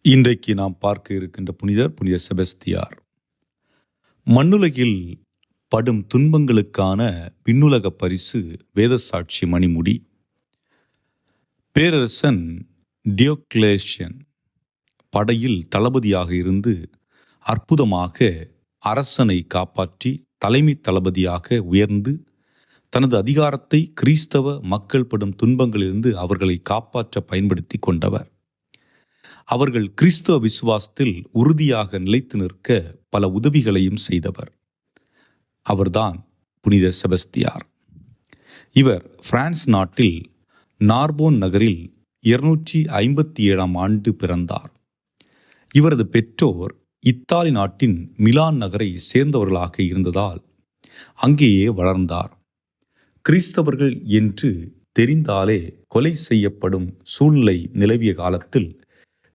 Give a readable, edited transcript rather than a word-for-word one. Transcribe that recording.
இன்றைக்கு நாம் பார்க்க இருக்கின்ற புனித செபஸ்தியார். மண்ணுலகில் படும் துன்பங்களுக்கான விண்ணுலக பரிசு வேதசாட்சி மணிமுடி. பேரரசன் டியோக்லேஷியன் படையில் தளபதியாக இருந்து அற்புதமாக அரசனை காப்பாற்றி தலைமை தளபதியாக உயர்ந்து தனது அதிகாரத்தை கிறிஸ்தவ மக்கள் படும் துன்பங்களிலிருந்து அவர்களை காப்பாற்ற பயன்படுத்தி கொண்டவர். அவர்கள் கிறிஸ்தவ விசுவாசத்தில் உறுதியாக நிலைத்து நிற்க பல உதவிகளையும் செய்தவர். அவர்தான் புனித செபஸ்தியார். இவர் பிரான்ஸ் நாட்டில் நார்போன் நகரில் 257ஆம் ஆண்டு பிறந்தார். இவரது பெற்றோர் இத்தாலி நாட்டின் மிலான் நகரை சேர்ந்தவர்களாக இருந்ததால் அங்கேயே வளர்ந்தார். கிறிஸ்தவர்கள் என்று தெரிந்தாலே கொலை செய்யப்படும் சூழ்நிலை நிலவிய காலத்தில்